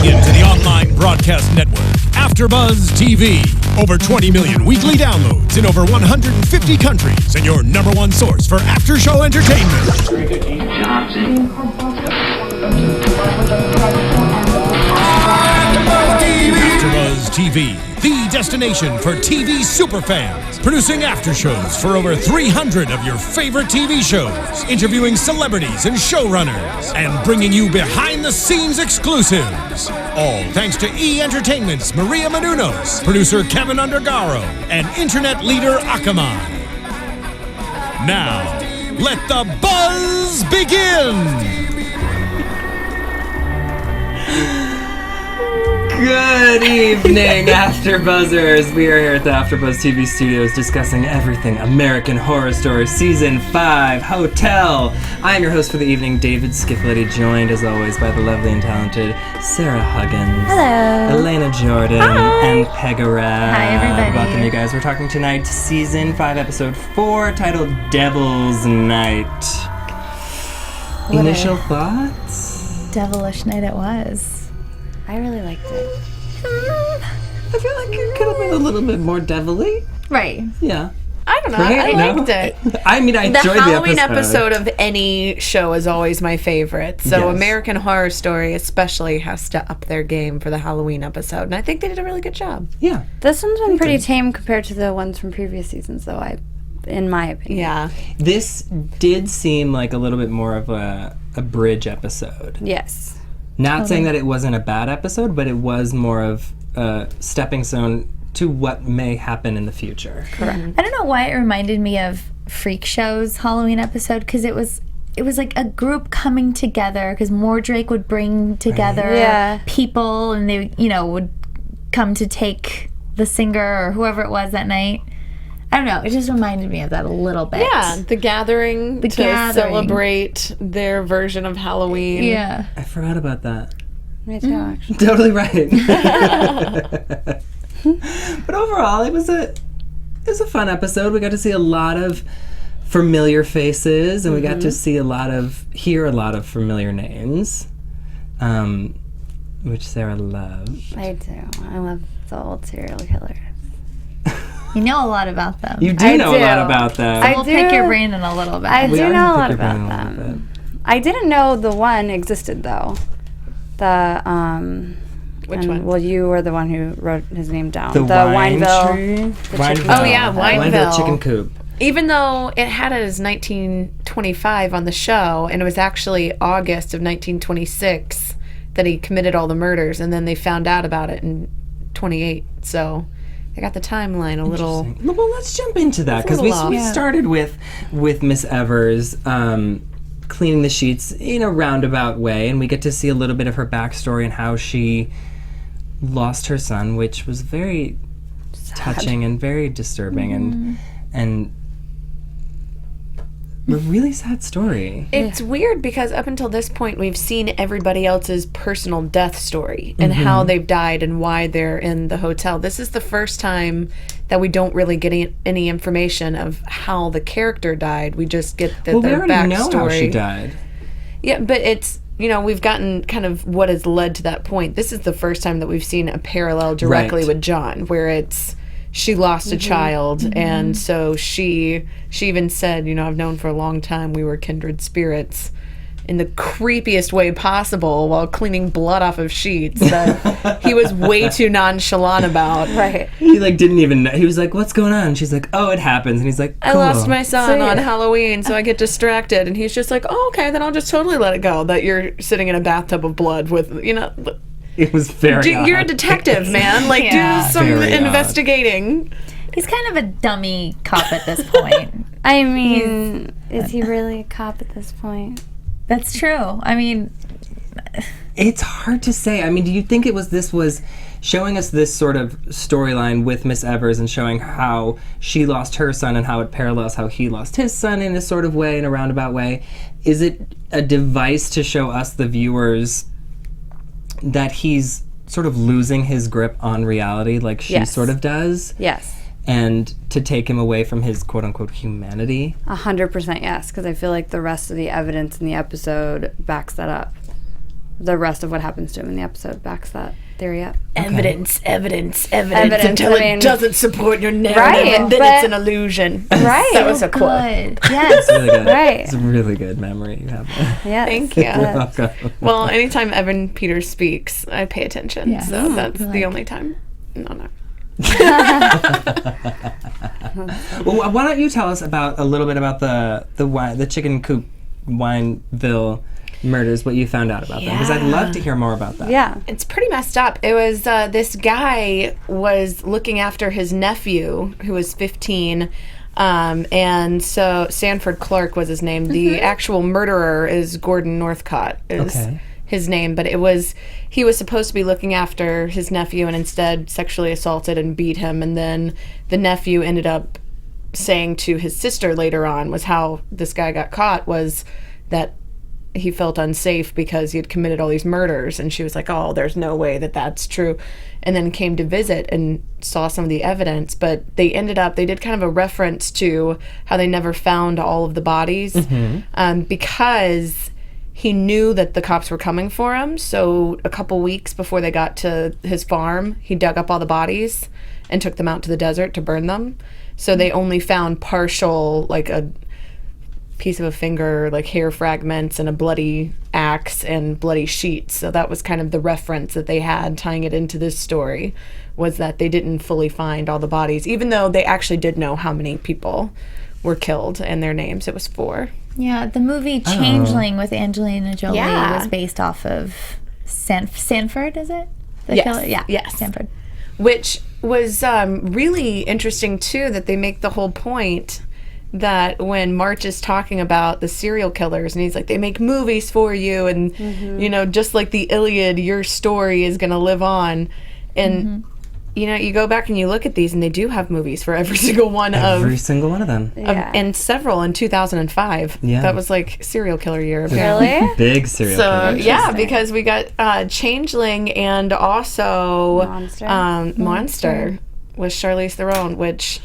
into the online broadcast network, AfterBuzz TV. Over 20 million weekly downloads in over 150 countries, and your number one source for after-show entertainment. AfterBuzz TV, the destination for TV superfans, producing aftershows for over 300 of your favorite TV shows, interviewing celebrities and showrunners, and bringing you behind-the-scenes exclusives. All thanks to E! Entertainment's Maria Menounos, producer Kevin Undergaro, and internet leader Akamai. Now, let the buzz begin! Good evening, AfterBuzzers. We are here at the AfterBuzz TV studios discussing everything American Horror Story Season 5, Hotel. I am your host for the evening, David Schifilliti, joined as always by the lovely and talented Sarah Huggins. Hello. Alana Jordan. Hi. And Pegah Rad. Hi, everybody. Welcome, you guys. We're talking tonight, Season 5, Episode 4, titled Devil's Night. Initial thoughts? Devilish night it was. I really liked it. I feel like it could have been a little bit more devilly. Right. Yeah. I don't know. Right? I liked it. I mean, I The enjoyed Halloween the episode of any show is always my favorite. So Yes. American Horror Story especially has to up their game for the Halloween episode. And I think they did a really good job. Yeah. This one's been pretty tame compared to the ones from previous seasons, though, in my opinion. Yeah. This did seem like a little bit more of a bridge episode. Yes. Not saying that it wasn't a bad episode, but it was more of a stepping stone to what may happen in the future. Correct. I don't know why it reminded me of Freak Show's Halloween episode, because it was like a group coming together, because Mordrake would bring together people, and they, would come to take the singer or whoever it was that night. I don't know. It just reminded me of that a little bit. Yeah, the gathering to gathering. celebrate their version of Halloween. Yeah. I forgot about that. Me too, actually. Totally right. But overall, it was a fun episode. We got to see a lot of familiar faces, and we got to hear a lot of familiar names, which Sarah loved. I do. I love the old serial killers. You know a lot about them. You do know a lot about them. We'll pick your brain in a little bit. I do are know gonna a lot pick your brain about a little them. I didn't know the one existed, though. Which one? Well, you were the one who wrote his name down. The Wineville. tree? chicken Oh, yeah, Wineville. Chicken coop. Even though it had it as 1925 on the show, and it was actually August of 1926 that he committed all the murders, and then they found out about it in 28. So I got the timeline a little. Well, let's jump into that, because we started with Miss Evers cleaning the sheets in a roundabout way, and we get to see a little bit of her backstory and how she lost her son, which was very touching and very disturbing, and a really sad story. It's weird because up until this point, we've seen everybody else's personal death story and how they've died and why they're in the hotel. This is the first time that we don't really get any information of how the character died. We just get their we already backstory. know how she died. Yeah, but it's, we've gotten kind of what has led to that point. This is the first time that we've seen a parallel directly with John, where it's she lost a child, and so she even said, I've known for a long time we were kindred spirits, in the creepiest way possible, while cleaning blood off of sheets that he was way too nonchalant about. Right. He didn't even know. He was like, "What's going on?" And she's like, "Oh, it happens." And he's like, I cool. lost my son on Halloween, so I get distracted. And he's just like, "Oh, okay, then I'll just totally let it go that you're sitting in a bathtub of blood with, It was very You're a odd. detective, man. Do some Very odd. investigating." He's kind of a dummy cop at this point. I mean, is he really a cop at this point? That's true. I mean, It's hard to say. I mean, do you think this was showing us this sort of storyline with Miss Evers and showing how she lost her son and how it parallels how he lost his son in a sort of way, in a roundabout way? Is it a device to show us, the viewers, that he's sort of losing his grip on reality like she sort of does? Yes. And to take him away from his quote-unquote humanity? 100% yes, because I feel like the rest of the evidence in the episode backs that up. the rest of what happens to him in the episode backs that theory up. Evidence until it doesn't support your narrative, right, and then it's an illusion. Right. That was a quote. Yes. It's really good. Right. It's a really good memory you have there. Yes. Thank you. You're welcome. Well, anytime Evan Peters speaks, I pay attention. Yeah. So that's the only time. No. Well, why don't you tell us a little bit about the chicken coop Wineville murders, what you found out about them, because I'd love to hear more about that. Yeah. It's pretty messed up. It was this guy was looking after his nephew who was 15. And so Sanford Clark was his name. The actual murderer is Gordon Northcott is his name, but he was supposed to be looking after his nephew and instead sexually assaulted and beat him. And then the nephew ended up saying to his sister later on was how this guy got caught was that he felt unsafe because he had committed all these murders, and she was like, oh, there's no way that that's true, and then came to visit and saw some of the evidence. But they did kind of a reference to how they never found all of the bodies because he knew that the cops were coming for him. So a couple weeks before they got to his farm, he dug up all the bodies and took them out to the desert to burn them. So they only found partial, like a piece of a finger, like hair fragments, and a bloody axe and bloody sheets. So that was kind of the reference that they had tying it into this story, was that they didn't fully find all the bodies, even though they actually did know how many people were killed and their names. It was 4. Yeah, the movie Changeling with Angelina Jolie was based off of Sanford, is it? The killer? Yeah, yes. Sanford. Which was really interesting, too, that they make the whole point that when March is talking about the serial killers, and he's like, they make movies for you, and, you know, just like the Iliad, your story is going to live on. And, you know, you go back and you look at these, and they do have movies for every single one Every single one of them. and several in 2005. Yeah. That was like serial killer year, apparently. Really? Big serial killer. Yeah, because we got Changeling and also Monster with Charlize Theron, which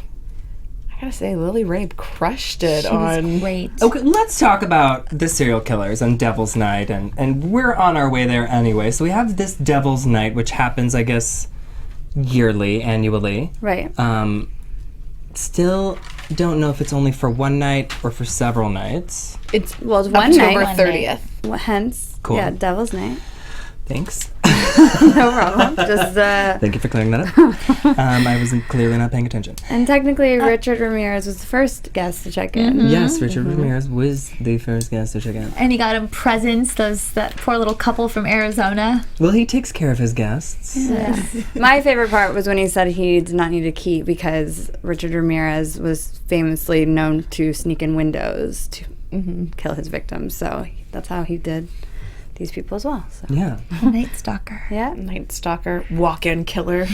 I gotta say, Lily Rabe crushed it on. Great. Okay, let's talk about the serial killers and Devil's Night, and we're on our way there anyway. So we have this Devil's Night, which happens, I guess, annually. Right. Still don't know if it's only for one night or for several nights. It's Well, it's one October night. 30th. Hence, Cool. yeah, Devil's Night. Thanks. No problem. Just Thank you for clearing that up. I was clearly not paying attention. and technically, Richard Ramirez was the first guest to check in. Yes, Richard Ramirez was the first guest to check in. And he got him presents, that poor little couple from Arizona. Well, he takes care of his guests. Yeah. My favorite part was when he said he did not need a key because Richard Ramirez was famously known to sneak in windows to kill his victims. So that's how he did these people as well. So. Yeah. Night Stalker. Yeah. Night Stalker, walk-in killer.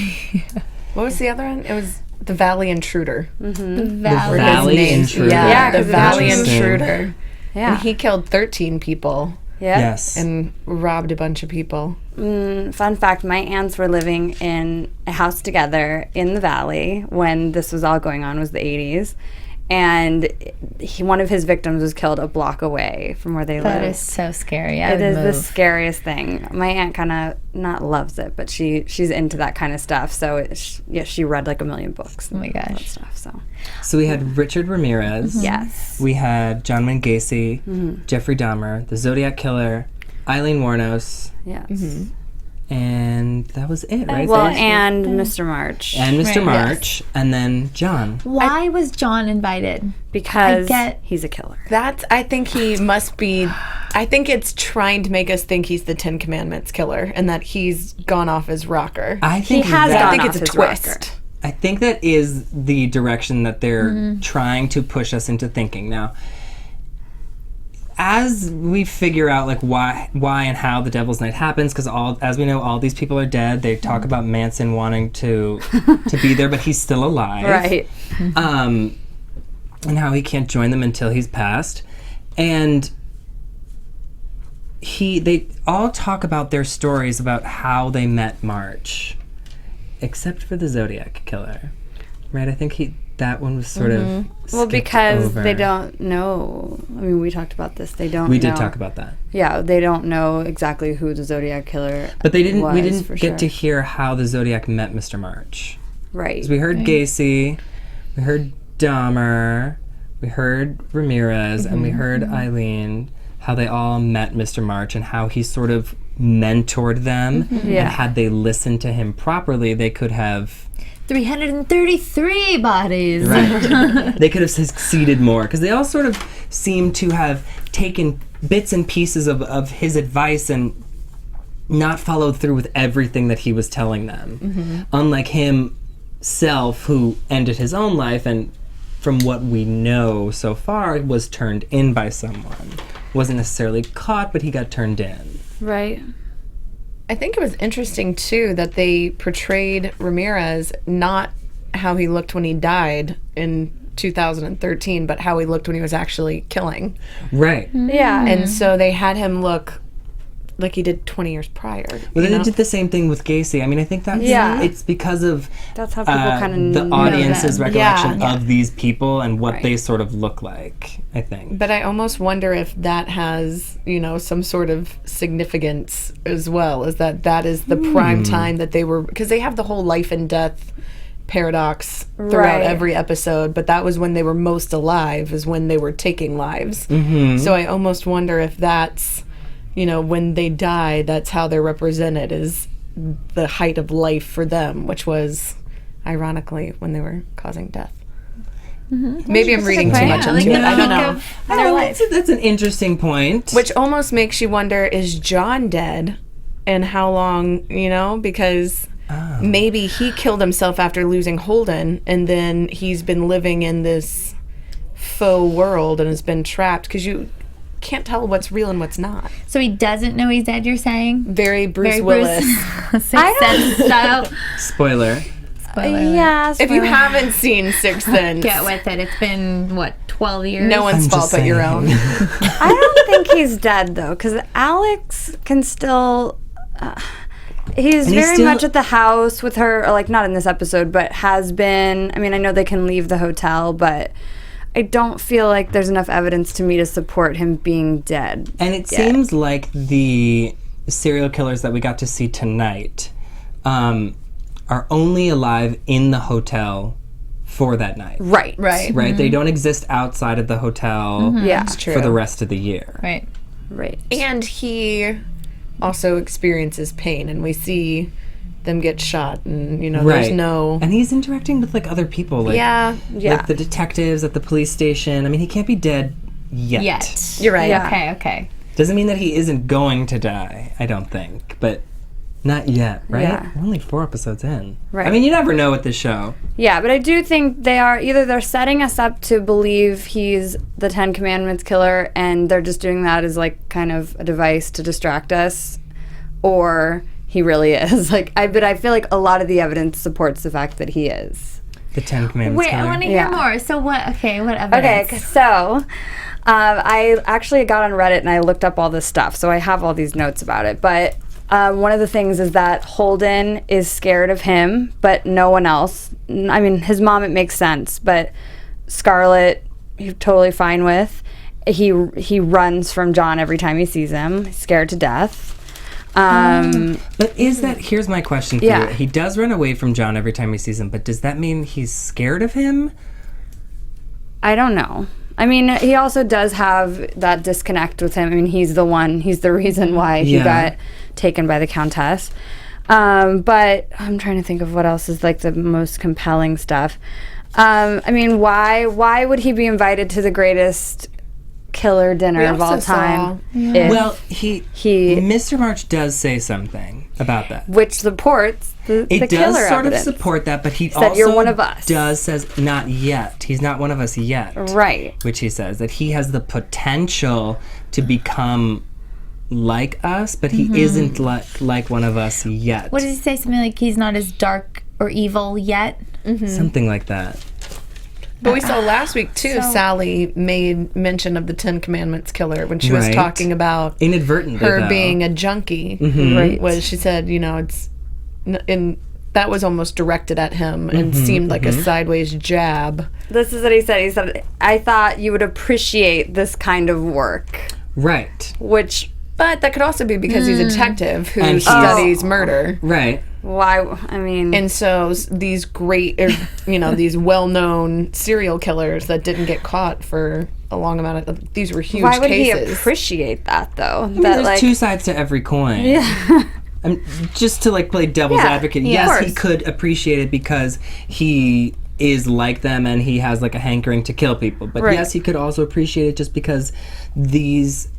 What was the other one? It was the Valley Intruder. The Valley Intruder. Yeah, the 'cause Valley Interesting. Intruder. Yeah. And he killed 13 people Yeah. Yes. and robbed a bunch of people. Fun fact, my aunts were living in a house together in the valley when this was all going on. It was the 80s. And one of his victims was killed a block away from where they That lived. is so scary. It is the scariest thing. My aunt kind of not loves it, but she's into that kind of stuff. So she read like a million books. Oh my That gosh. stuff. So we had Richard Ramirez. Yes. We had John Wayne Gacy, Jeffrey Dahmer, the Zodiac Killer, Eileen Wuornos, Yes. and that was it, right? Well, and Mr. March. and Mr. Right. March, and then John. Why was John invited? because get- he's a killer. I think he must be. I think it's trying to make us think he's the 10 Commandments killer and that he's gone off his rocker. I think has that, I gone think off it's a his twist. rocker. I think that is the direction that they're trying to push us into thinking now. As we figure out like why and how the Devil's Night happens, because as we know, all these people are dead. They talk about Manson wanting to be there, but he's still alive, Right. And how he can't join them until he's passed, and they all talk about their stories about how they met March, except for the Zodiac Killer, right? I think that one was sort of because over. they don't know. I mean, we talked about this. They don't. We did talk about that. Yeah, they don't know exactly who the Zodiac killer. But they didn't. We was, didn't get to hear how the Zodiac met Mr. March. Right. 'Cause we heard Gacy, we heard Dahmer, we heard Ramirez, and we heard Eileen. How they all met Mr. March and how he sort of mentored them. And had they listened to him properly, they could have 333 bodies. Right. They could have succeeded more because they all sort of seem to have taken bits and pieces of his advice and not followed through with everything that he was telling them. Unlike himself, who ended his own life and from what we know so far was turned in by someone. Wasn't necessarily caught, but he got turned in. Right. I think it was interesting, too, that they portrayed Ramirez not how he looked when he died in 2013, but how he looked when he was actually killing. Right. Yeah. And so they had him look like he did 20 years prior. Well, they did the same thing with Gacy. I mean, I think that's it's because of that's how people kind the of audience's recollection Yeah. of these people and what they sort of look like, I think. But I almost wonder if that has, some sort of significance as well, is that is the prime time that they were, because they have the whole life and death paradox throughout every episode, but that was when they were most alive, is when they were taking lives. So I almost wonder if that's, when they die, that's how they're represented, is the height of life for them, which was, ironically, when they were causing death. Maybe I'm reading too much into it. I don't know. That's an interesting point. Which almost makes you wonder, is John dead? And how long, because maybe he killed himself after losing Holden, and then he's been living in this faux world and has been trapped, because you can't tell what's real and what's not. So he doesn't know he's dead, you're saying? Very Bruce Willis. Sixth Sense style. Spoiler. Yeah. If you haven't seen Sixth Sense, Get with it. It's been, 12 years? no one's I'm fault just but your own. I don't think he's dead though, because Alex can still. He's very still much at the house with her, or like not in this episode, but has been. I mean, I know they can leave the hotel, but I don't feel like there's enough evidence to me to support him being dead. And it seems like the serial killers that we got to see tonight are only alive in the hotel for that night. Right. Right. Right? They don't exist outside of the hotel Yeah. for the rest of the year. Right. Right. And he also experiences pain, and we see them get shot, and there's no. And he's interacting with like other people, like like the detectives at the police station. I mean, he can't be dead yet. You're right. Yeah. Okay. Doesn't mean that he isn't going to die, I don't think, but not yet, right? Yeah. We're only 4 episodes in. Right. I mean, you never know with this show. Yeah, but I do think they're setting us up to believe he's the 10 Commandments killer, and they're just doing that as like kind of a device to distract us, or he really is. But I feel like a lot of the evidence supports the fact that he is. The 10 Commandments Wait, killer. I want to hear more. So what? Okay, what evidence? Okay, so I actually got on Reddit and I looked up all this stuff, so I have all these notes about it. But one of the things is that Holden is scared of him, but no one else. I mean, his mom, it makes sense, but Scarlett, he's totally fine with. He runs from John every time he sees him. He's scared to death. But is that, here's my question for you. Yeah. He does run away from John every time he sees him, but does that mean he's scared of him? I don't know. I mean, he also does have that disconnect with him. I mean, he's the reason why he got taken by the Countess. But I'm trying to think of what else is like the most compelling stuff. I mean, why would he be invited to the greatest killer dinner of all time? Well, he Mr. March does say something about that. Which supports the It killer does sort evidence. of support that, but he Said, also "You're one of us." says not yet. He's not one of us yet. Right. Which he says that he has the potential to become like us, but he isn't like one of us yet. What does he say? Something like he's not as dark or evil yet? Something like that. But we saw last week, too, Sally made mention of the 10 Commandments killer when she was Right. talking about Inadvertently, her though. being a junkie. Right. Was she said, it's... And that was almost directed at him and seemed like a sideways jab. This is what he said. He said, I thought you would appreciate this kind of work. Right. Which... But that could also be because he's a detective who studies murder. Right. Why? I mean... And so these great, these well-known serial killers that didn't get caught for a long amount of... These were huge cases. Why would he appreciate that, though? I mean, there's two sides to every coin. Yeah. Just to, play devil's advocate, yes, he could appreciate it because he is like them and he has, a hankering to kill people. But yes, he could also appreciate it just because these...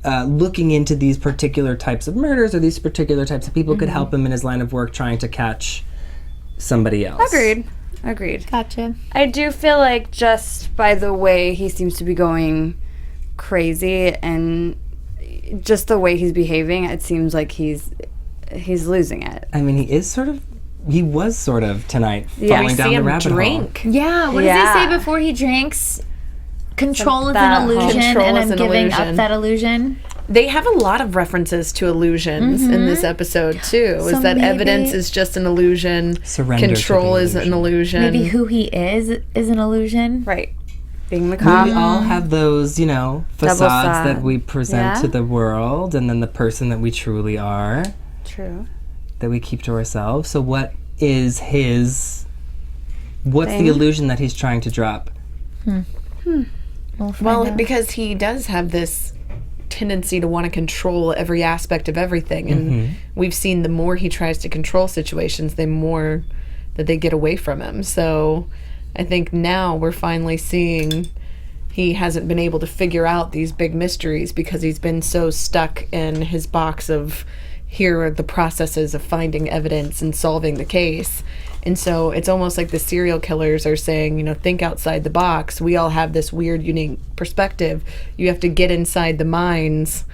looking into these particular types of murders or these particular types of people could help him in his line of work trying to catch somebody else. Agreed. Gotcha. I do feel like just by the way he seems to be going crazy and just the way he's behaving, it seems like he's losing it. I mean, he was sort of tonight falling down the rabbit hole. Yeah, what does he say before he drinks? Control is an illusion, and I'm giving up that illusion. They have a lot of references to illusions in this episode, too. So is that evidence is just an illusion, control is an illusion. Maybe who he is an illusion. Right. Being macabre. We all have those, facades that we present to the world, and then the person that we truly are. True. That we keep to ourselves. So what is what's the illusion that he's trying to drop? Well, because he does have this tendency to want to control every aspect of everything. And we've seen the more he tries to control situations, the more that they get away from him. So I think now we're finally seeing he hasn't been able to figure out these big mysteries because he's been so stuck in his box of here are the processes of finding evidence and solving the case. And so it's almost like the serial killers are saying, think outside the box. We all have this weird, unique perspective. You have to get inside the minds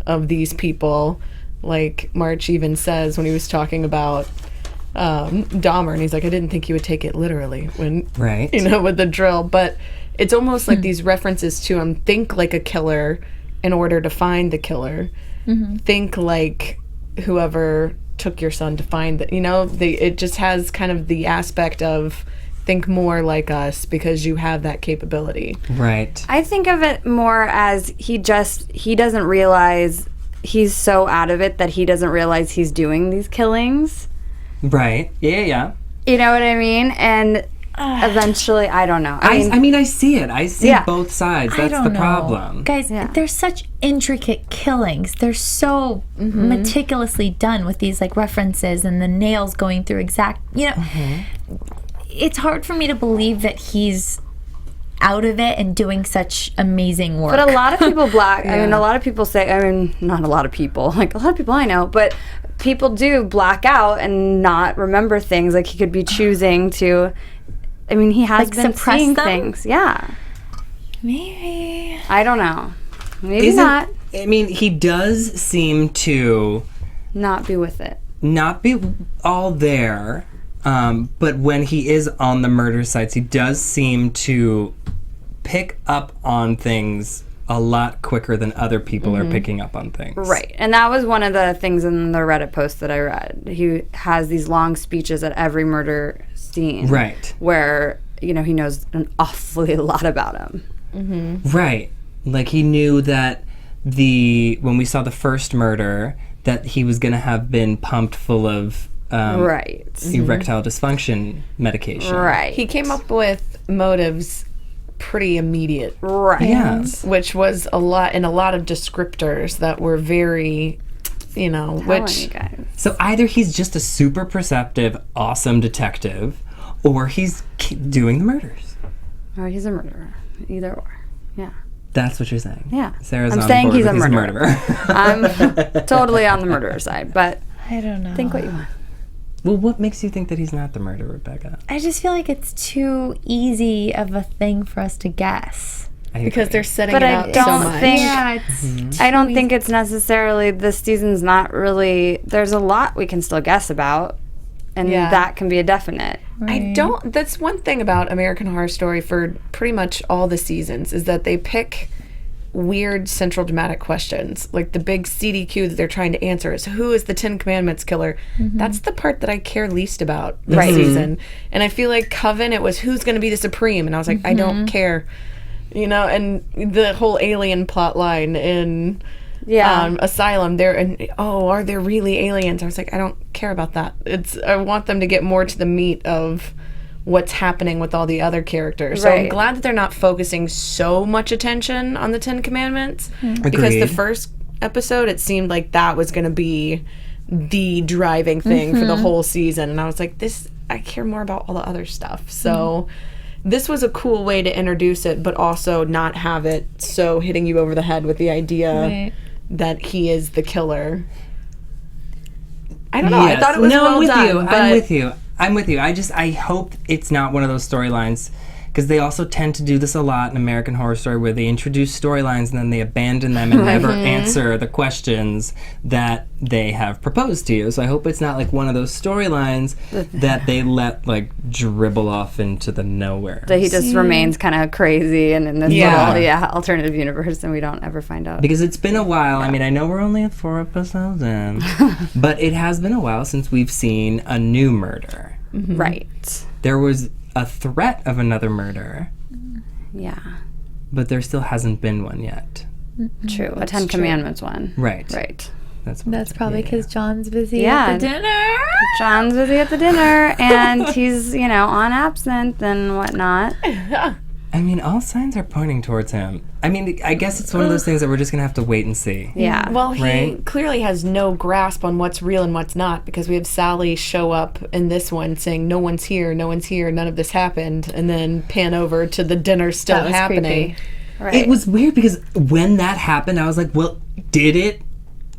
of these people. Like March even says when he was talking about Dahmer, and he's like, I didn't think you would take it literally when, with the drill. But it's almost like these references to him. Think like a killer in order to find the killer. Think like whoever took your son to find that, it just has kind of the aspect of think more like us because you have that capability. Right. I think of it more as he doesn't realize he's so out of it that he doesn't realize he's doing these killings. Right. Yeah. You know what I mean? And eventually, I don't know. I mean, I see it. I see both sides. That's the problem. Guys, they're such intricate killings. They're so meticulously done with these references and the nails going through exact, it's hard for me to believe that he's out of it and doing such amazing work. But a lot of people a lot of people say, not a lot of people, a lot of people I know, but people do black out and not remember things. He could be choosing to... he has been seeing things. Yeah. Maybe. I don't know. Maybe not. He does seem to... not be with it. Not be all there. But when he is on the murder sites, he does seem to pick up on things a lot quicker than other people are picking up on things. Right. And that was one of the things in the Reddit post that I read. He has these long speeches at every murder scene. Right. Where, he knows an awfully lot about him. Right. He knew that when we saw the first murder, that he was going to have been pumped full of erectile dysfunction medication. Right. He came up with motives pretty immediate. Right. Yes. Which was a lot of descriptors that were very, So either he's just a super perceptive, awesome detective, or he's doing the murders. Or he's a murderer. Either or. Yeah. That's what you're saying. Yeah. Sarah's I'm on saying board he's with a murderer. I'm totally on the murderer side, but I don't know. Think what you want. Well, what makes you think that he's not the murderer, Pegah? I just feel like it's too easy of a thing for us to guess. Because they're setting it up so much. I don't think it's necessarily, this season's not really, there's a lot we can still guess about, and that can be a definite. Right. That's one thing about American Horror Story for pretty much all the seasons, is that they pick weird central dramatic questions. Like the big CDQ that they're trying to answer is, who is the 10 Commandments killer? That's the part that I care least about this season. And I feel like Coven, it was who's going to be the Supreme, and I was like, I don't care. You know, and the whole alien plot line in Asylum, are there really aliens? I was like, I don't care about that. I want them to get more to the meat of what's happening with all the other characters. So I'm glad that they're not focusing so much attention on the 10 Commandments. Because the first episode, it seemed like that was going to be the driving thing for the whole season. And I was like, I care more about all the other stuff. So this was a cool way to introduce it, but also not have it so hitting you over the head with the idea that he is the killer. I don't know. I thought it was well done. I'm with you. I hope it's not one of those storylines, because they also tend to do this a lot in American Horror Story, where they introduce storylines and then they abandon them and never answer the questions that they have proposed to you. So I hope it's not like one of those storylines that they let like dribble off into the nowhere. That he just remains kind of crazy and in this little alternative universe, and we don't ever find out. Because it's been a while. I mean, I know we're only at 4 episodes in, but it has been a while since we've seen a new murder. Right. There was a threat of another murder. Yeah. But there still hasn't been one yet. True. A 10 Commandments one. Right. Right. That's probably because John's busy at the dinner. John's busy at the dinner, and he's, on absinthe and whatnot. I mean, all signs are pointing towards him. I mean, I guess it's one of those things that we're just going to have to wait and see. Yeah. Well, he clearly has no grasp on what's real and what's not, because we have Sally show up in this one saying, no one's here, none of this happened, and then pan over to the dinner still happening. Right. It was weird, because when that happened, I was like, well, did it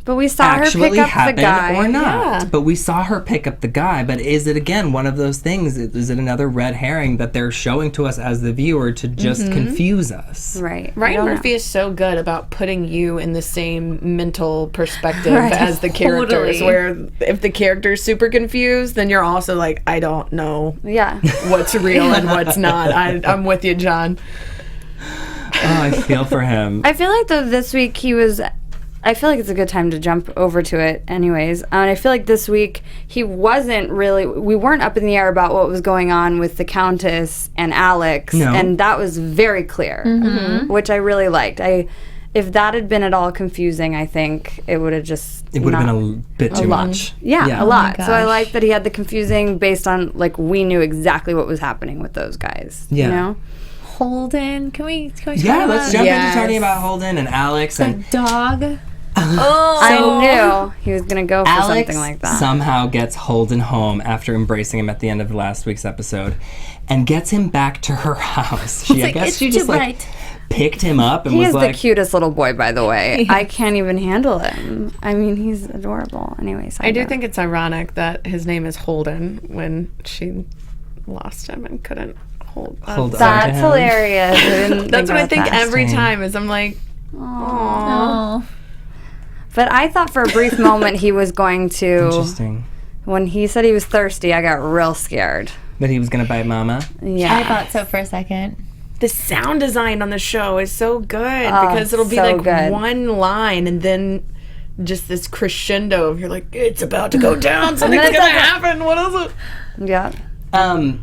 But we saw her actually pick up happen the guy. or not? Yeah. But we saw her pick up the guy. But is it, again, one of those things? Is it another red herring that they're showing to us as the viewer to just confuse us? Right. Ryan Murphy is so good about putting you in the same mental perspective as the characters, where if the character's super confused, then you're also like, I don't know what's real and what's not. I'm with you, John. Oh, I feel for him. I feel like, though, this week I feel like it's a good time to jump over to it anyways. And I feel like this week we weren't up in the air about what was going on with the Countess and Alex. No. And that was very clear, which I really liked. If that had been at all confusing, I think it would have been a bit too much. Yeah, a lot. So I like that he had the confusing based on, like, we knew exactly what was happening with those guys. Yeah. You know? Holden, can we talk let's jump into talking about Holden and Alex and dog. I knew he was going to go for something like that. Somehow gets Holden home after embracing him at the end of last week's episode and gets him back to her house. I guess she just picked him up and was like... He is the cutest little boy, by the way. I can't even handle him. I mean, he's adorable. Anyways, I do think it's ironic that his name is Holden when she lost him and couldn't hold That's hilarious. That's what I think every time is I'm like, aww. But I thought for a brief moment he was going to... Interesting. When he said he was thirsty, I got real scared. That he was going to bite Mama? Yeah. I thought so for a second. The sound design on the show is so good because it'll be one line and then just this crescendo of you're like, it's about to go down, something's going to happen, what is it? Yeah. I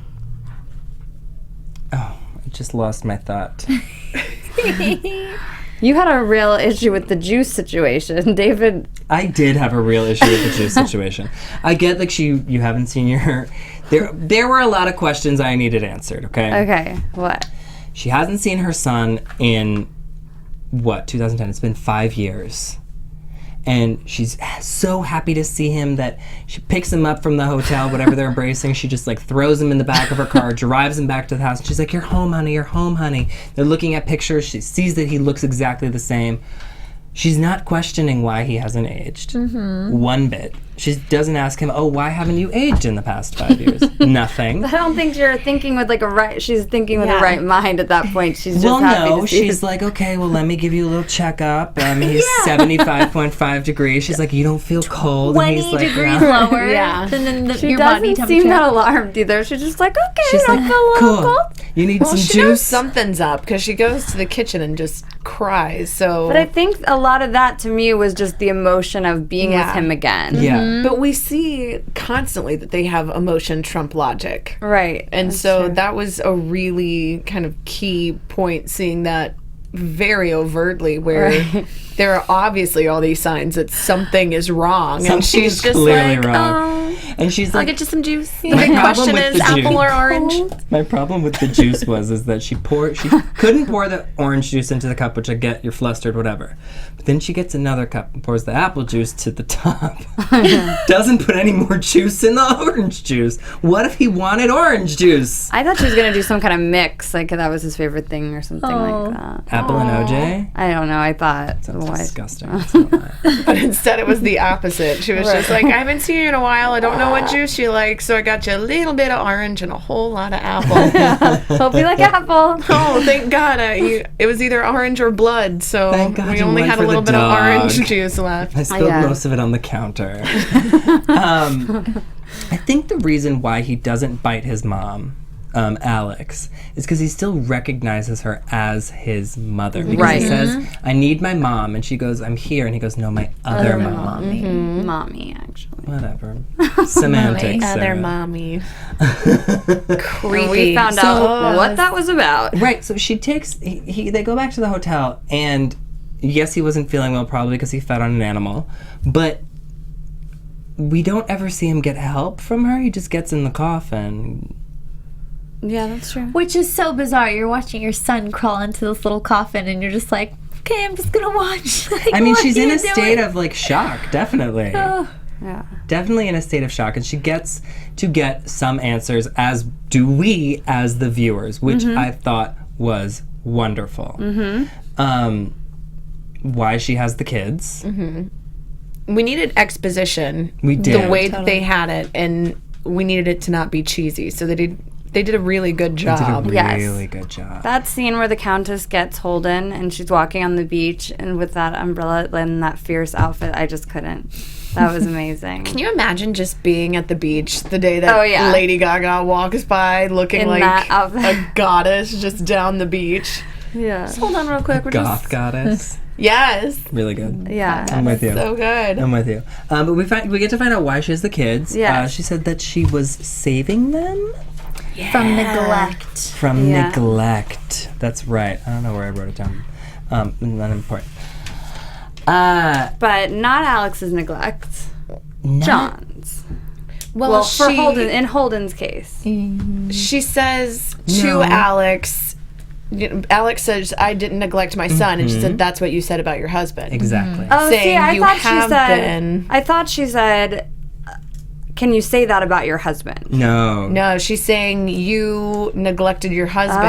just lost my thought. You had a real issue with the juice situation, David. I did have a real issue with the juice situation. I get like you haven't seen your... There were a lot of questions I needed answered, okay? Okay, what? She hasn't seen her son in, 2010? It's been 5 years. And she's so happy to see him that she picks him up from the hotel, whatever they're embracing. She just like throws him in the back of her car, drives him back to the house. And she's like, you're home, honey, you're home, honey. They're looking at pictures. She sees that he looks exactly the same. She's not questioning why he hasn't aged. One bit. She doesn't ask him, why haven't you aged in the past 5 years? Nothing. I don't think you're thinking with she's thinking with a right mind at that point. She's just happy to see she's like, okay, well, let me give you a little checkup. He's 75.5 degrees. She's like, you don't feel cold? 20 degrees lower than she your body doesn't temperature. seem that alarmed either. She's just like, okay, She's I don't feel a little cool. cold. You need some she knows juice? something's up because she goes to the kitchen and just cries. So, But I think a lot of that to me was just the emotion of being with him again. Yeah. But we see constantly that they have emotion trump logic. Right. And so that was a really kind of key point, seeing that very overtly, where there are obviously all these signs that something is wrong. And she's just clearly like, wrong. And she's I'll like, get you some juice. The My big problem question with is the apple juice- or orange? My problem with the juice is that she couldn't pour the orange juice into the cup, which I get, you're flustered, whatever. But then she gets another cup and pours the apple juice to the top. Doesn't put any more juice in the orange juice. What if he wanted orange juice? I thought she was going to do some kind of mix, like that was his favorite thing or something like that. Apple and OJ? I don't know. I thought. Sounds disgusting. It's not that. But instead it was the opposite. She was just like, I haven't seen you in a while. I don't know what juice you like, so I got you a little bit of orange and a whole lot of apple. Hope you like apple. Oh, thank God. It was either orange or blood, so Thank God we you only went had for a little the bit of dog. orange juice left. I spilled Yeah. most of it on the counter. I think the reason why he doesn't bite his mom, Alex, is because he still recognizes her as his mother. Because he says, I need my mom. And she goes, I'm here. And he goes, no, my other mom. Mommy, actually. Whatever. Semantics. Other Sarah. mommy. Creepy. And we found out what that was about. Right, so she takes, they go back to the hotel, and yes, he wasn't feeling well, probably because he fed on an animal, but we don't ever see him get help from her. He just gets in the coffin. Yeah, that's true. Which is so bizarre. You're watching your son crawl into this little coffin, and you're just like, okay, I'm just gonna watch. Like, I mean, what she's are in you a state doing? of, like, shock, definitely. Yeah. Definitely in a state of shock, and she gets to get some answers, as do we as the viewers, which I thought was wonderful. Why she has the kids. We needed exposition. We did. The way that they had it, and we needed it to not be cheesy. So they did a really good job. Did a really good job. That scene where the Countess gets Holden and she's walking on the beach and with that umbrella and that fierce outfit, I just couldn't. That was amazing. Can you imagine just being at the beach the day that Lady Gaga walks by looking In like that outfit. a goddess just down the beach? Yeah. Just hold on real quick. We're Goth just... goddess. Yes. Really good. Yeah. I'm with you. So good. I'm with you. But we get to find out why she has the kids. Yes. She said that she was saving them From neglect. from neglect. That's right. I don't know where I wrote it down. Not important. But not Alex's neglect. John's. Well, for Holden, in Holden's case. She says to Alex, Alex says, I didn't neglect my son. And she said, that's what you said about your husband. Exactly. Oh, Saying see, I you thought have she said. been. I thought she said, "Can you say that about your husband?" No. No, she's saying you neglected your husband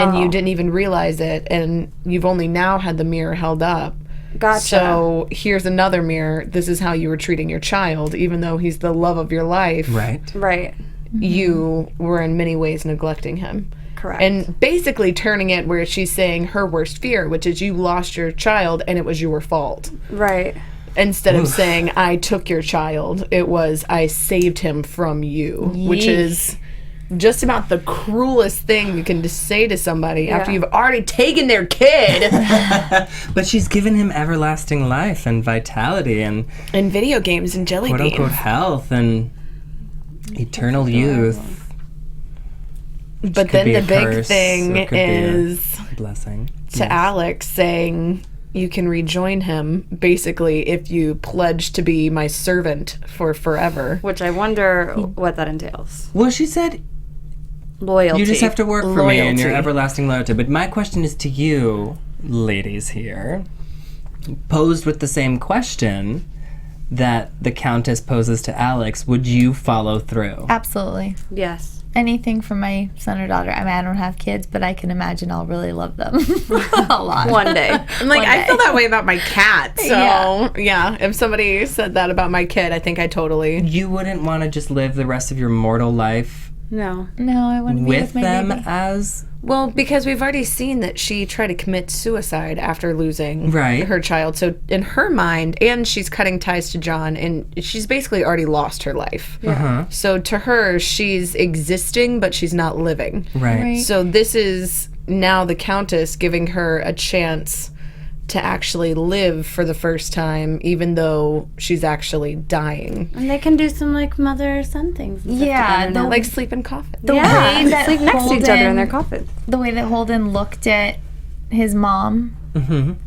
and you didn't even realize it. And you've only now had the mirror held up. Gotcha. So here's another mirror. This is how you were treating your child. Even though he's the love of your life, Right. Right. you were in many ways neglecting him. Correct. And basically turning it where she's saying her worst fear, which is you lost your child and it was your fault. Right. Instead of saying, I took your child, it was, I saved him from you, which is just about the cruelest thing you can just say to somebody after you've already taken their kid. But she's given him everlasting life and vitality and And video games and jelly quote unquote beans. health and eternal youth. But Could then be the a big curse, thing or it could be a is blessing. to Alex saying, you can rejoin him, basically, if you pledge to be my servant for forever. Which I wonder what that entails. Well, she said Loyalty. you just have to work for me and your Loyalty. everlasting loyalty. But my question is to you, ladies here, posed with the same question. that the Countess poses to Alex, would you follow through? Absolutely. Yes. Anything for my son or daughter. I mean, I don't have kids, but I can imagine I'll really love them a lot. One day. I'm like, I feel that way about my cat. So, yeah, if somebody said that about my kid, I think I totally... You wouldn't want to just live the rest of your mortal life No, I want to be with with my them baby. as... Well, because we've already seen that she tried to commit suicide after losing her child. So in her mind, and she's cutting ties to John, and she's basically already lost her life. So to her, she's existing, but she's not living. Right. So this is now the Countess giving her a chance to actually live for the first time, even though she's actually dying. and they can do some like mother-son things. and stuff together now. Like sleep in coffins. The way that sleep next to each other in their Holden, coffins. the way that Holden looked at his mom,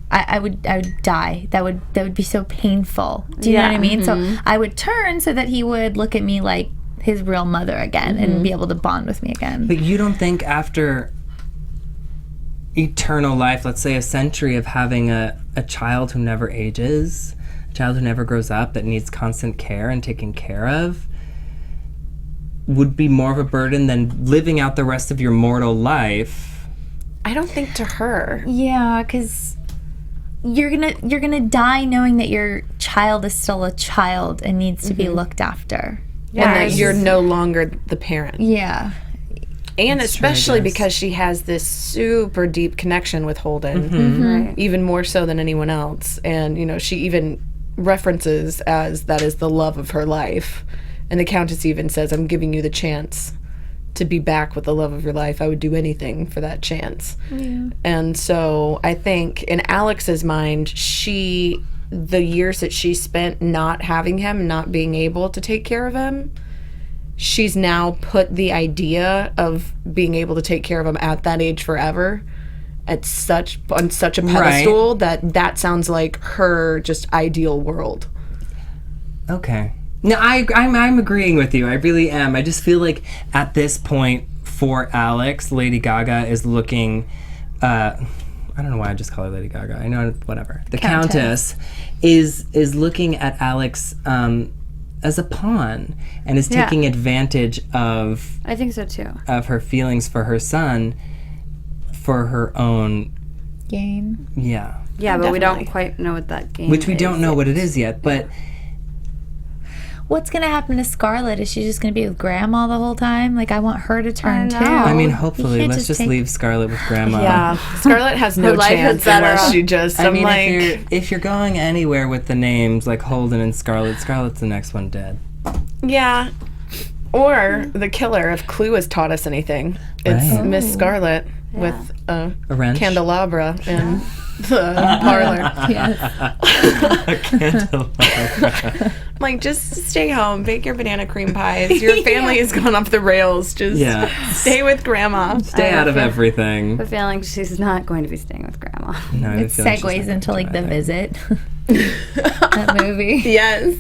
I would die. That would be so painful. Do you know what I mean? So I would turn so that he would look at me like his real mother again and be able to bond with me again. But you don't think after eternal life, let's say a century of having a child who never ages, a child who never grows up, that needs constant care and taken care of, would be more of a burden than living out the rest of your mortal life? I don't think to her. Yeah, because you're gonna die knowing that your child is still a child and needs to be looked after. And that you're no longer the parent. Yeah. And especially yes. because she has this super deep connection with Holden, Right. even more so than anyone else. And, you know, she even references as that is the love of her life. And the Countess even says, I'm giving you the chance to be back with the love of your life. I would do anything for that chance. Yeah. And so I think in Alex's mind, the years that she spent not having him, not being able to take care of him, she's now put the idea of being able to take care of him at that age forever on such a pedestal that sounds like her just ideal world. Okay. No, I'm agreeing with you. I really am. I just feel like at this point for Alex, Lady Gaga is looking. I don't know why I just call her Lady Gaga. I know, whatever. The Countess is looking at Alex as a pawn and is taking advantage of. I think so too. Of her feelings for her son, for her own Gain. Yeah. Yeah, but we Definitely. don't quite know what that game Which we is. don't know what it is yet, but. What's gonna happen to Scarlett? Is she just gonna be with Grandma the whole time? Like, I want her to turn too. I know. I mean, You hopefully, can't let's just take- leave Scarlett with Grandma. Yeah, Scarlett has no Her life is chance better unless off. she just. I mean, like, if you're going anywhere with the names like Holden and Scarlett, Scarlett's the next one dead. yeah. Or the killer, if Clue has taught us anything, it's Right. Miss Scarlett with a A wrench. candelabra in the parlor. Like, just stay home, bake your banana cream pies. Your family has gone off the rails. Just stay with Grandma. Stay out of everything. I have a feeling she's not going to be staying with Grandma. No, I have a It feeling she's not segues gonna into like try The that. Visit. That movie. Yes.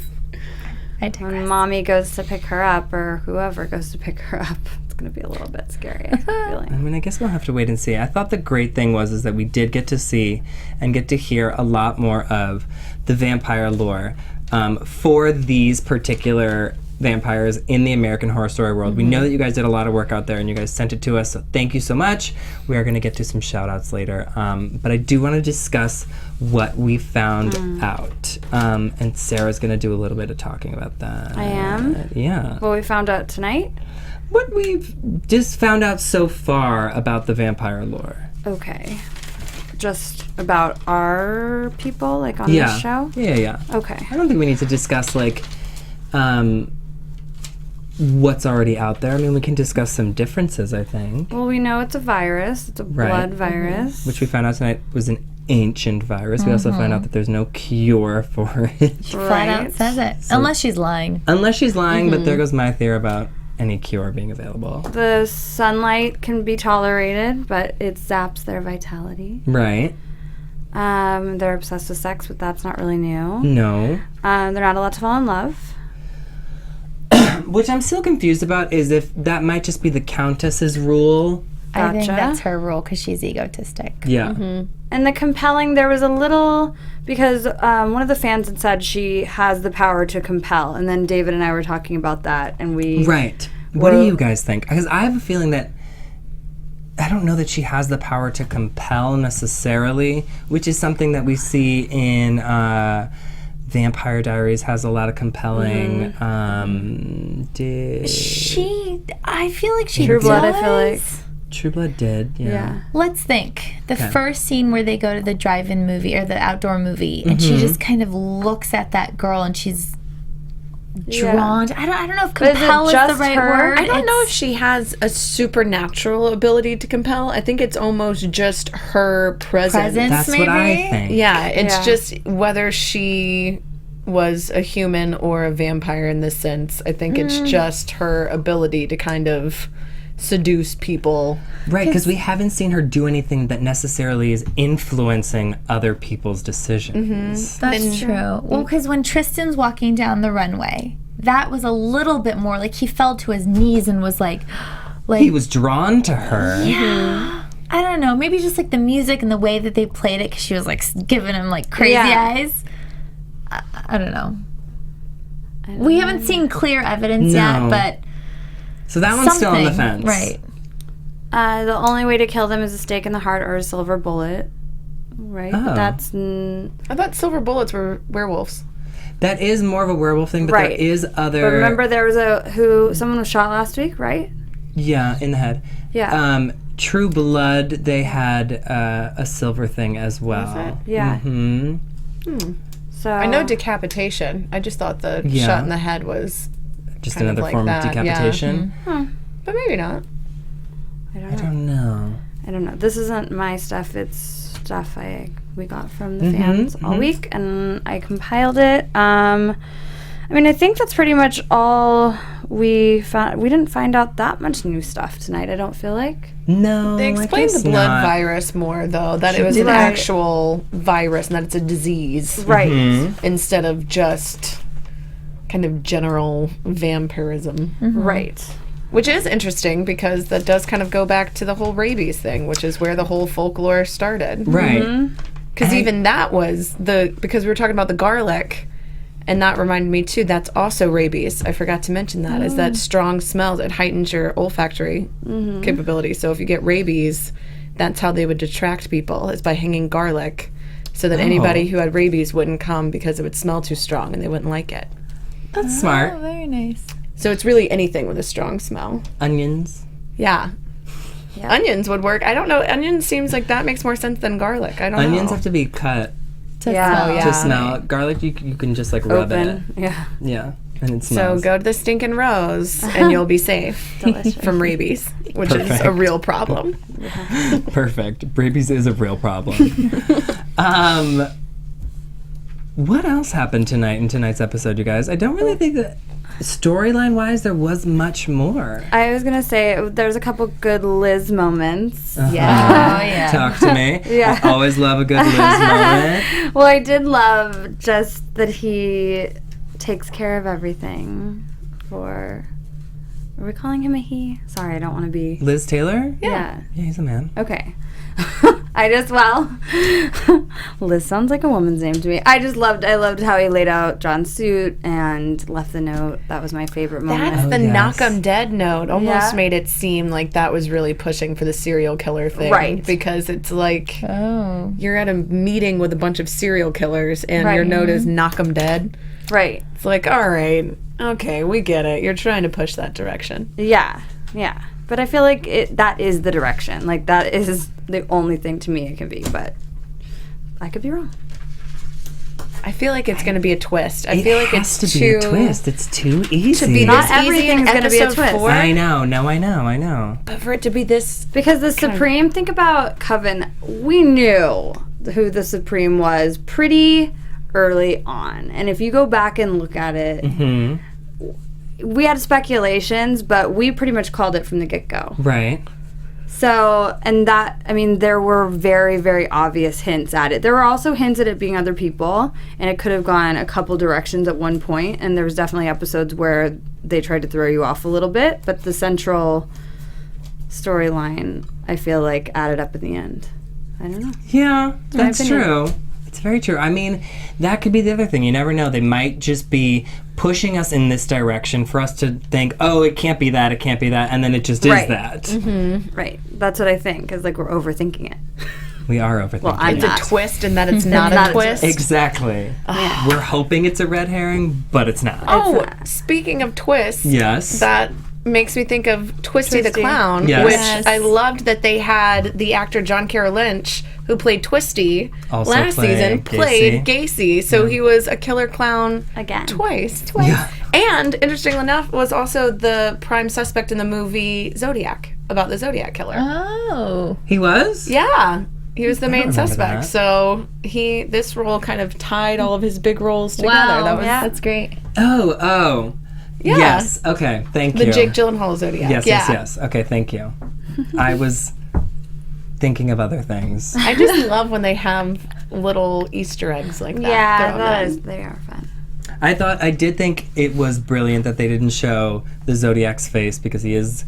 I digress. When mommy goes to pick her up, or whoever goes to pick her up, it's going to be a little bit scary, I have a I feeling. mean, I guess we'll have to wait and see. I thought the great thing is that we did get to see and get to hear a lot more of the vampire lore for these particular vampires in the American Horror Story world. We know that you guys did a lot of work out there and you guys sent it to us, so thank you so much. We are going to get to some shout outs later, but I do want to discuss what we found out, and Sarah's going to do a little bit of talking about that. I am? Yeah. What we found out tonight? What we've just found out so far about the vampire lore. Okay. Just about our people, like on Yeah. this show? Yeah. Okay. I don't think we need to discuss like what's already out there. I mean, we can discuss some differences, I think, Well, we know it's a virus. It's a blood virus. which we found out tonight was an ancient virus. We also find out that there's no cure for it. Flat out says it. Unless she's lying. Unless she's lying, but there goes my theory about any cure being available. The sunlight can be tolerated, but it zaps their vitality. Right. They're obsessed with sex, but that's not really new. No. They're not allowed to fall in love. Which I'm still confused about is if that might just be the Countess's rule I think Gotcha. that's her role because she's egotistic. Yeah. And the compelling, there was a little, because one of the fans had said she has the power to compel. And then David and I were talking about that, and we... Right. What do you guys think? Because I have a feeling that I don't know that she has the power to compel necessarily, which is something that we see in Vampire Diaries has a lot of compelling. I feel like she True Blood, does. I feel like. True Blood did, yeah. Let's think. The Okay. first scene where they go to the drive-in movie or the outdoor movie, and she just kind of looks at that girl and she's drawn. I don't know if But is it compel is the just right her? word. I don't know if It's- she has a supernatural ability to compel. I think it's almost just her presence. That's what I maybe? think. Yeah, it's Yeah. just whether she was a human or a vampire in this sense. I think it's just her ability to kind of seduce people. Right, because we haven't seen her do anything that necessarily is influencing other people's decisions. That's true. Well, because when Tristan's walking down the runway, that was a little bit more like he fell to his knees and was like He was drawn to her. yeah. I don't know. Maybe just like the music and the way that they played it, because she was like giving him like crazy eyes. I don't know. We haven't seen clear evidence No. yet, but So that one's still on the something. fence. Right. The only way to kill them is a stake in the heart or a silver bullet. Right? Oh. That's... I thought silver bullets were werewolves. That is more of a werewolf thing, but there Right. is other... But remember there was someone was shot last week, right? Yeah, in the head. Yeah. True Blood, they had a silver thing as well. Yeah. Mm-hmm. So I know decapitation. I just thought the Yeah. shot in the head was Just kind of another like form that, of yeah. decapitation. but maybe not. I don't I know. don't know. I don't know. This isn't my stuff. It's stuff we got from the fans all week, and I compiled it. I mean, I think that's pretty much all we found. We didn't find out that much new stuff tonight, I don't feel like. No, They I explained guess the blood not. virus more, though, that it was did. an actual virus and that it's a disease Right. instead of just kind of general vampirism. Right. Which is interesting because that does kind of go back to the whole rabies thing, which is where the whole folklore started. Right. Because even that was because we were talking about the garlic, and that reminded me too, that's also rabies. I forgot to mention that, is that strong smells. It heightens your olfactory capability. So if you get rabies, that's how they would detract people, is by hanging garlic, so that anybody who had rabies wouldn't come because it would smell too strong and they wouldn't like it. That's smart. Oh, very nice. So it's really anything with a strong smell. Onions. Yeah. Yeah. Onions would work. I don't know. Onions seems like that makes more sense than garlic. I don't know. Onions have to be cut To Yeah. smell. Oh, yeah. to smell. Garlic, you can just like rub it. Open. Yeah. Yeah, and it So smells. go to the Stinking Rose and you'll be safe from rabies, which is a Perfect. real problem. Perfect. Rabies is a real problem. What else happened tonight in tonight's episode, you guys? I don't really think that storyline-wise there was much more. I was gonna say there's a couple good Liz moments. Oh, yeah. Talk to me. Yeah. I always love a good Liz moment. Well, I did love just that he takes care of everything for... Are we calling him a he? Sorry, I don't want to be... Liz Taylor? Yeah. Yeah, he's a man. Okay. Liz sounds like a woman's name to me. I loved how he laid out John's suit and left the note. That was my favorite moment. That's the yes. knock 'em dead note. Almost Yeah. made it seem like that was really pushing for the serial killer thing. Right. Because it's like Oh. you're at a meeting with a bunch of serial killers and Right. your note is knock 'em dead. Right. It's like, all right, okay, we get it. You're trying to push that direction. Yeah. Yeah. But I feel like that is the direction. Like, that is the only thing to me it can be. But I could be wrong. I feel like it's going to be a twist. I It feel like has it's to be a twist. It's too easy. to be Not this easy in everything's gonna be a episode twist. 4, I know. No, I know. but for it to be this Because the Supreme, think about Coven. We knew who the Supreme was pretty early on. And if you go back and look at it, we had speculations, but we pretty much called it from the get-go. Right. So, and that, I mean, there were very, very obvious hints at it. There were also hints at it being other people, and it could have gone a couple directions at one point, and there was definitely episodes where they tried to throw you off a little bit, but the central storyline, I feel like added up in the end. I don't know. Yeah, that's opinion. true. It's very true. I mean, that could be the other thing. You never know. They might just be pushing us in this direction for us to think, oh, it can't be that, and then it just is that. Mm-hmm. Right. That's what I think, because like we're overthinking it. We are overthinking. Well, I'm It's not. a twist and that it's not a twist. Exactly. We're hoping it's a red herring, but it's not. Oh, speaking of twists, Yes. that makes me think of Twisty the Clown, Yes. which Yes. I loved that they had the actor John Carroll Lynch, who played Twisty Also last season, played Gacy. So he was a killer clown Again. twice. Yeah. And interestingly enough, was also the prime suspect in the movie Zodiac, about the Zodiac killer. Oh. He was? Yeah. He was the main remember suspect. that. So this role kind of tied all of his big roles together. Wow. That was That's great. Oh. Yeah. Yes. Okay. Thank the you. Jake Gyllenhaal Zodiac. Yes. Okay. Thank you. I was thinking of other things. I just love when they have little Easter eggs like that. Yeah, thrown in. they are fun. I did think it was brilliant that they didn't show the Zodiac's face because he is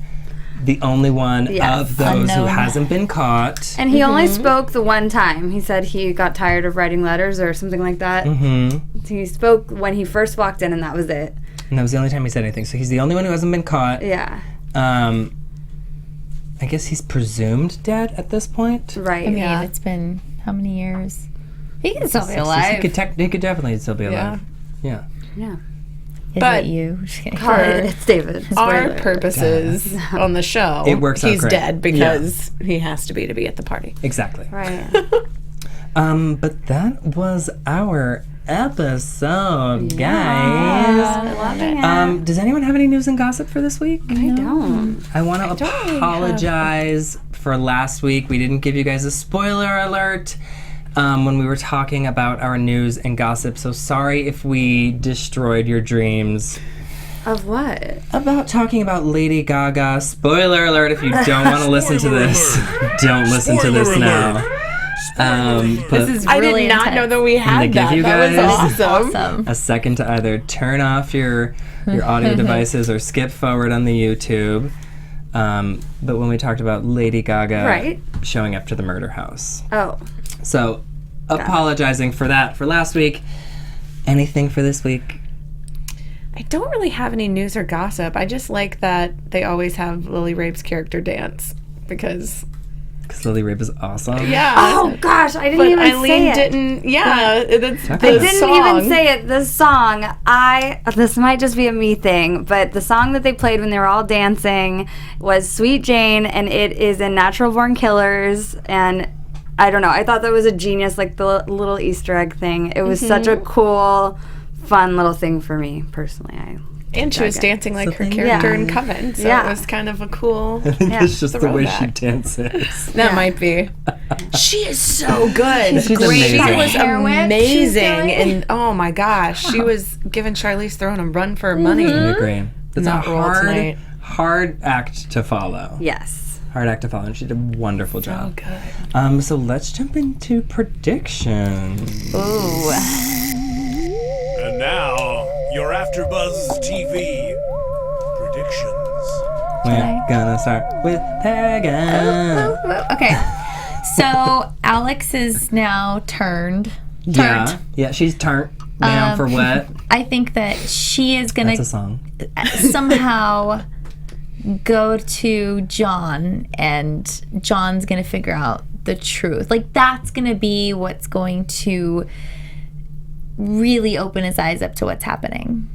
the only one of those who Unknown. hasn't been caught. And he only spoke the one time. He said he got tired of writing letters or something like that. Mm-hmm. He spoke when he first walked in, and that was it. And that was the only time he said anything. So he's the only one who hasn't been caught. Yeah. I guess he's presumed dead at this point. Right. I mean, Yeah. it's been how many years? He can still be 60s. alive. He could definitely still be alive. Yeah. Yeah. Is But- it you? Just kidding. It's David. Our Spoiler. purposes on the show, It works out he's great. dead because he has to be at the party. Exactly. Right. But that was our episode, guys. Loving it. Does anyone have any news and gossip for this week? I don't. I want to apologize for last week. We didn't give you guys a spoiler alert when we were talking about our news and gossip. So sorry if we destroyed your dreams Of what? about talking about Lady Gaga. Spoiler alert if you don't want to listen to this. Don't listen to this now. But This is I really did not intense. know that we they had give that. you That guys- was awesome. Awesome. a second to either turn off your audio devices or skip forward on the YouTube. But when we talked about Lady Gaga Right. showing up to the murder house. Oh. So, apologizing for that for last week. Anything for this week? I don't really have any news or gossip. I just like that they always have Lily Rabe's character dance because Because Lily Rabe is awesome. yeah. Oh gosh, I didn't but even Eileen say it. didn't. Yeah, that's I the I didn't song. even say it. The song, this might just be a me thing, but the song that they played when they were all dancing was Sweet Jane, and it is in Natural Born Killers, and I don't know. I thought that was a genius, like the little Easter egg thing. It was such a cool, fun little thing for me, personally. And she was dancing like her thing. character Yeah. in Coven, so Yeah. it was kind of a cool. I think it's just the way she Throwback. dances. That might be. She is so good. She's Great. She amazing. was Hair whip she's amazing, doing. and oh my gosh, she was giving Charlize Theron a run for her money. I agree. It's That a role tonight. hard act to follow. Yes. Hard act to follow, and she did a wonderful job. Good. So let's jump into predictions. Ooh. And now, your AfterBuzz TV predictions. We're gonna start with Pegah. Okay. So Alex is now turned. Yeah, she's turned down for what? I think that she is gonna That's a song. somehow go to John, and John's gonna figure out the truth. Like, that's gonna be what's going to really open his eyes up to what's happening.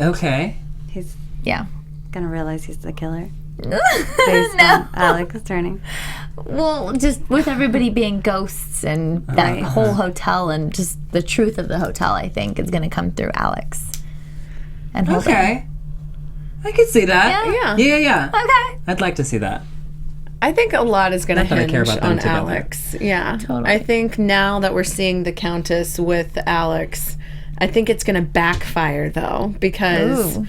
Okay. He's Yeah. gonna realize he's the killer. Based on Alex turning. Well, just with everybody being ghosts and that Right. whole hotel, and just the truth of the hotel, I think is going to come through Alex. And Holden. Okay. I can see that. Yeah. Yeah. Okay. I'd like to see that. I think a lot is going to Not that I hinge care about them on together. Alex. Yeah. Totally. I think now that we're seeing the Countess with Alex, I think it's going to backfire though, because Ooh.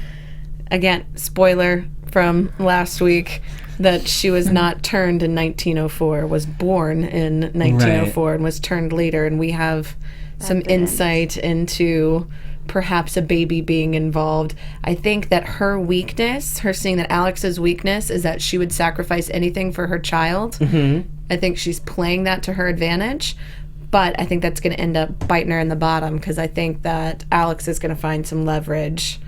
again, spoiler from last week, that she was not turned in 1904, was born in 1904 and was turned later, and we have some insight into perhaps a baby being involved. I think that her seeing that Alex's weakness is that she would sacrifice anything for her child. Mm-hmm. I think she's playing that to her advantage. But I think that's going to end up biting her in the bottom because I think that Alex is going to find some leverage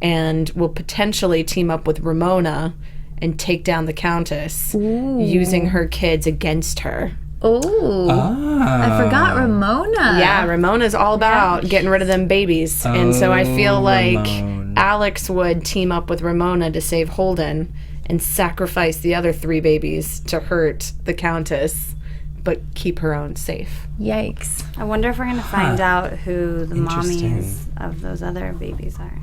and will potentially team up with Ramona and take down the Countess using her kids against her. I forgot Ramona. Yeah, Ramona's all about getting rid of them babies. And so I feel like Alex would team up with Ramona to save Holden and sacrifice the other 3 babies to hurt the Countess, but keep her own safe. Yikes. I wonder if we're going to find out who the mommies of those other babies are.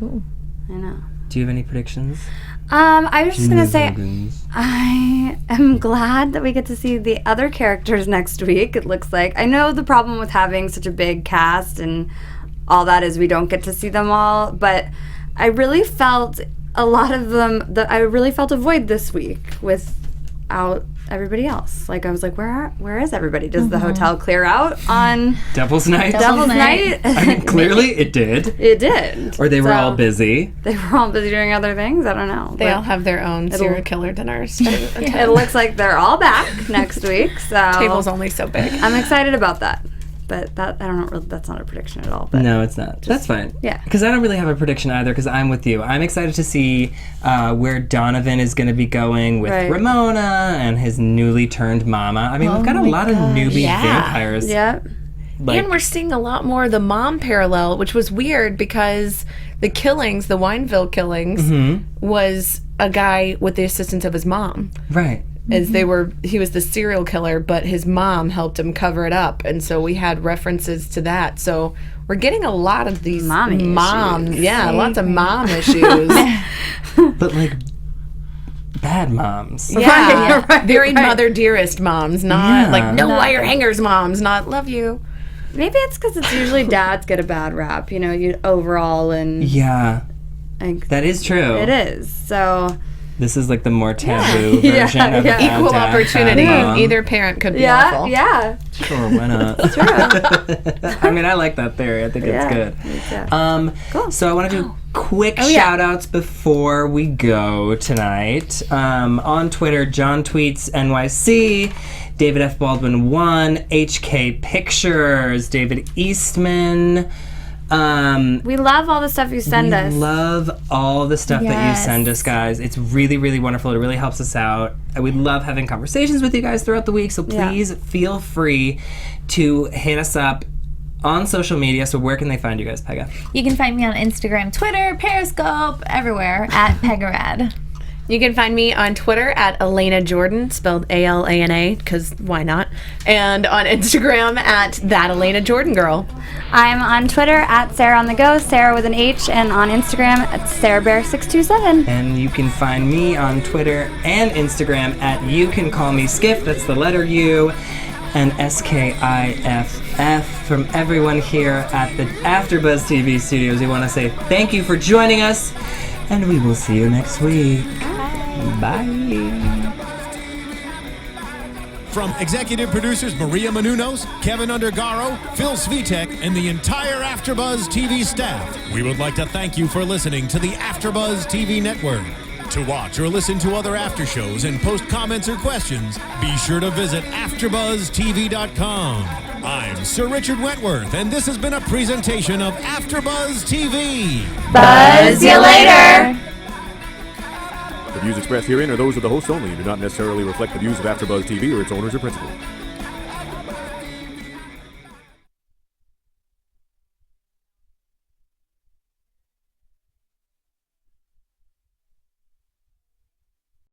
Ooh. I know. Do you have any predictions? I was just going to say, Huggins. I am glad that we get to see the other characters next week, it looks like. I know the problem with having such a big cast and all that is we don't get to see them all, but I really felt a lot of them, I really felt a void this week without everybody else. Like, I was like, where is everybody? Does the hotel clear out on Devil's Night? Devil's Night? I mean, clearly it did. It did. Or they were all busy. They were all busy doing other things. I don't know. They all have their own serial killer dinners. It looks like they're all back next week. So Table's only so big. I'm excited about that. But that, I don't know, that's not a prediction at all. But No, it's not. That's fine. Yeah. Because I don't really have a prediction either, because I'm with you. I'm excited to see where Donovan is going to be going with Ramona and his newly turned mama. I mean, we've got a lot of newbie vampires. Yep. And we're seeing a lot more of the mom parallel, which was weird because the killings, the Wineville killings, was a guy with the assistance of his mom. Right. As he was the serial killer, but his mom helped him cover it up, and so we had references to that. So we're getting a lot of these mom issues. Lots of mom issues. But like bad moms. Yeah, very mother dearest moms, not like no wire hangers moms, not love you. Maybe it's because it's usually dads get a bad rap, overall, and that is true. It is. So this is like the more taboo version of equal opportunity. Either parent could be awful. Yeah. Sure, why not? That's true. I mean, I like that theory. I think it's good. Cool. So I want to do quick shout outs before we go tonight. On Twitter, John Tweets NYC, David F. Baldwin 1, HK Pictures, David Eastman. We love all the stuff you send us. We love all the stuff that you send us, guys. It's really, really wonderful. It really helps us out. We love having conversations with you guys throughout the week, so please feel free to hit us up on social media. So where can they find you guys, Pegah? You can find me on Instagram, Twitter, Periscope, everywhere, at Pegah Rad. You can find me on Twitter at Alana Jordan, spelled ALANA, because why not? And on Instagram at That Alana Jordan Girl. I'm on Twitter at Sarah on the Go, Sarah with an H, and on Instagram at SarahBear627. And you can find me on Twitter and Instagram at You Can Call Me Skiff. That's the letter U. And SKIFF. From everyone here at the AfterBuzz TV studios, we want to say thank you for joining us, and we will see you next week. Bye. From executive producers Maria Menounos, Kevin Undergaro, Phil Svitek, and the entire AfterBuzz TV staff, we would like to thank you for listening to the AfterBuzz TV network. To watch or listen to other after shows and post comments or questions, be sure to visit AfterBuzzTV.com. I'm Sir Richard Wentworth, and this has been a presentation of AfterBuzz TV. Buzz you later! The views expressed herein are those of the hosts only and do not necessarily reflect the views of AfterBuzz TV or its owners or principals.